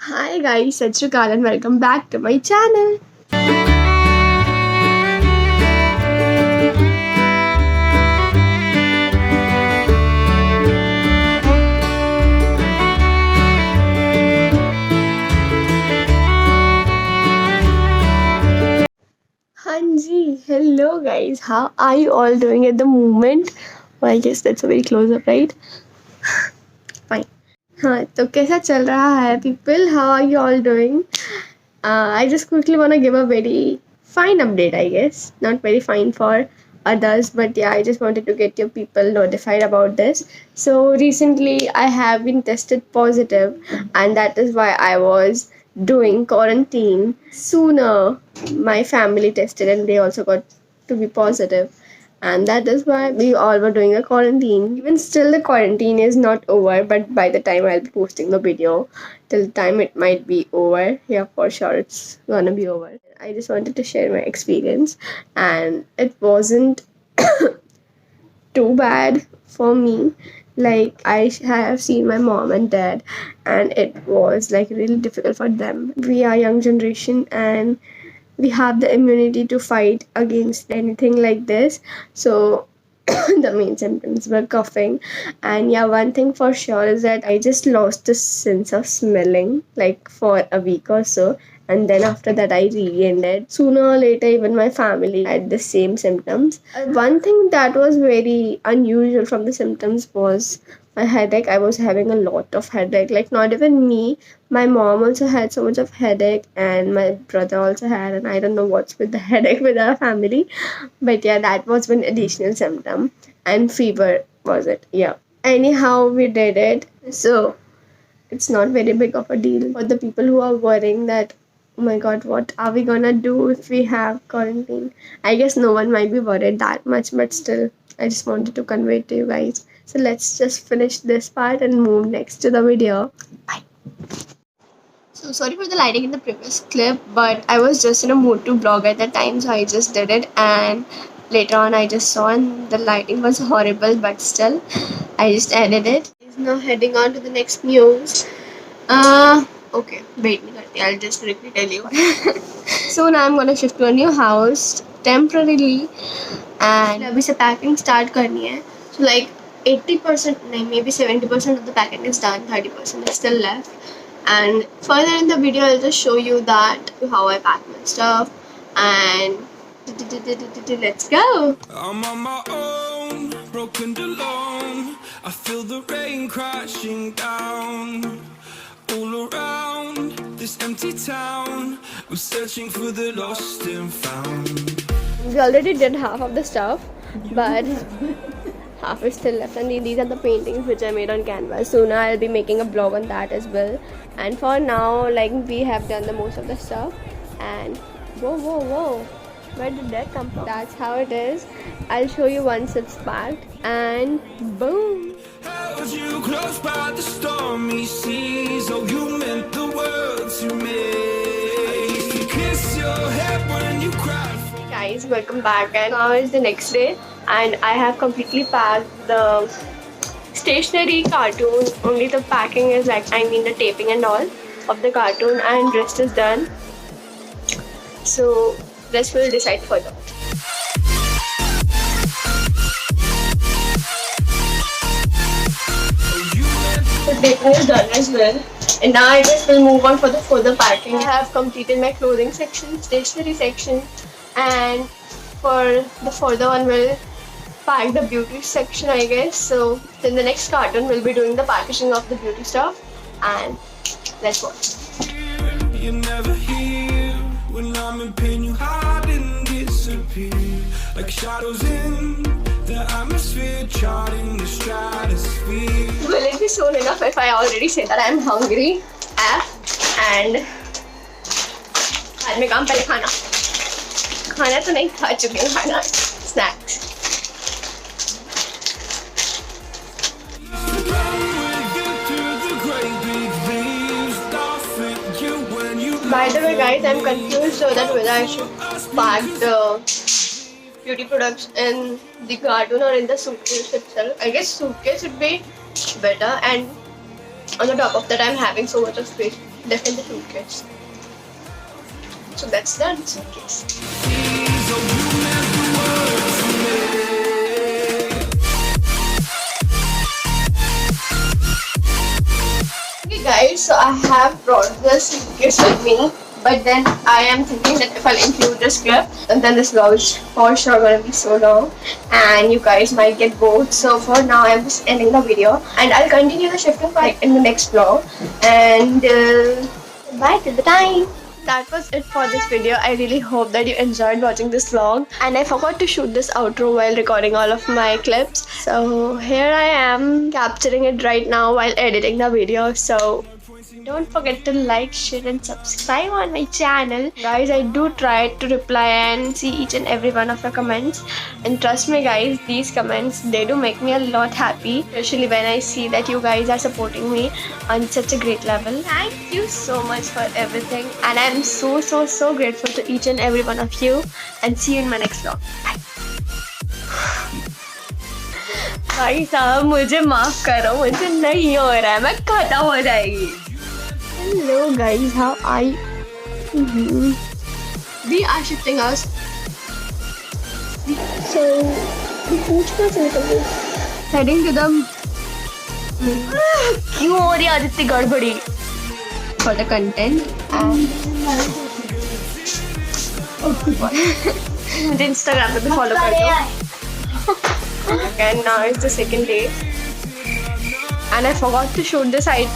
Hi guys, Satsrikal and welcome back to my channel. Hanji, hello guys. How are you all doing at the moment? Well, I guess that's a very close up, right? Fine. हाँ तो कैसा चल रहा है people? How are you all doing? I just quickly want to give a very fine update, I guess. Not very fine for others, but yeah, I just wanted to get your people notified about this. So recently, I have been tested positive, and that is why I was doing quarantine sooner. My family tested, and they also got to be positive, and that is why we all were doing a quarantine. Even still, the quarantine is not over, but by the time I'll be posting the video, till the time it might be over, yeah, for sure it's gonna be over. I just wanted to share my experience, and it wasn't too bad for me. Like, I have seen my mom and dad, and it was like really difficult for them. We are young generation, and we have the immunity to fight against anything like this. So the main symptoms were coughing, and yeah, one thing for sure is that I just lost the sense of smelling like for a week or so, and then after that I regained it. Sooner or later, even my family had the same symptoms. One thing that was very unusual from the symptoms was my headache. I was having a lot of headache, like not even me, my mom also had so much of headache, and my brother also had, and I don't know what's with the headache with our family, but yeah, that was one additional symptom. And fever was it, yeah. Anyhow, we did it. So it's not very big of a deal for the people who are worrying that, oh my god, what are we gonna do if we have quarantine. I guess no one might be worried that much, but still, I just wanted to convey it to you guys. So let's just finish this part and move next to the video. Bye. So sorry for the lighting in the previous clip, but I was just in a mood to vlog at that time, so I just did it. And later on, I just saw, and the lighting was horrible, but still, I just edited it. Is now heading on to the next news. Okay, wait, I'll just quickly tell you. So now I'm gonna shift to a new house temporarily, and अभी से packing start करनी है. So like 80%, maybe 70% of the packing is done. 30% is still left. And further in the video, I'll just show you that how I pack my stuff. And let's go. I'm on my own, broken alone. I feel the rain crashing down all around this empty town. I'm searching for the lost and found. We already did half of the stuff, but half is still left, and these are the paintings which I made on canvas. Soon I'll be making a vlog on that as well. And for now, like, we have done the most of the stuff. And whoa, where did that come from? That's how it is. I'll show you once it's packed, and boom. Held you close by the stormy seas. Oh, you meant the world to me. I used to kiss your head when you cried. Guys, welcome back, and now is the next day, and I have completely packed the stationery cartoon. Only the packing is like, I mean the taping and all of the cartoon, and rest is done. So rest will decide further. The taping is done as well, and now I just will move on for the further packing. I have completed my clothing section, stationery section, and for the further one will pack the beauty section, I guess. So then the next carton will be doing the packaging of the beauty stuff, and let's watch. You're never here when I'm in pain. You hide and disappear like shadows in the atmosphere, charting the stratosphere. Will it be soon enough if I already say that I'm hungry? And आज मैं काम पहले खाना तो नहीं खा चुकी हूँ, खाना snacks. By the way, guys, I'm confused so that whether I should pack the beauty products in the carton or in the suitcase itself. I guess suitcase would be better, and On the top of that, I'm having so much of space left in the suitcase. So that's the suitcase. Okay guys, so I have brought this suitcase with me. But then I am thinking that if I'll include this clip, then this vlog is for sure gonna be so long and you guys might get bored. So for now I'm just ending the video and I'll continue the shifting part in the next vlog. And bye till the time. That was it for this video. I really hope that you enjoyed watching this vlog. And I forgot to shoot this outro while recording all of my clips. So here I am capturing it right now while editing the video. So don't forget to like, share and subscribe on my channel. Guys, I do try to reply and see each and every one of your comments. And trust me guys, these comments, they do make me a lot happy. Especially when I see that you guys are supporting me on such a great level. Thank you so much for everything. And I'm so grateful to each and every one of you. And see you in my next vlog. Bye. भाई साहब मुझे माफ करो, मुझे नहीं हो रहा है, मैं खत्म हो जाएगी. Hello guys, how are you? We are shifting us. So, heading to the क्यों हो रही है आदित्य गड़बड़ी for the content and मुझे Instagram पे भी follow कर दो. And now it's the second day and I forgot to shoot this item.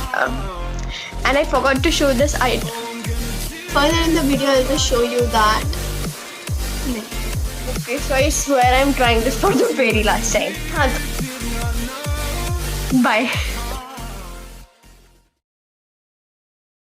Further in the video I'll just show you that. Okay, so I swear I'm trying this for the very last time. Bye.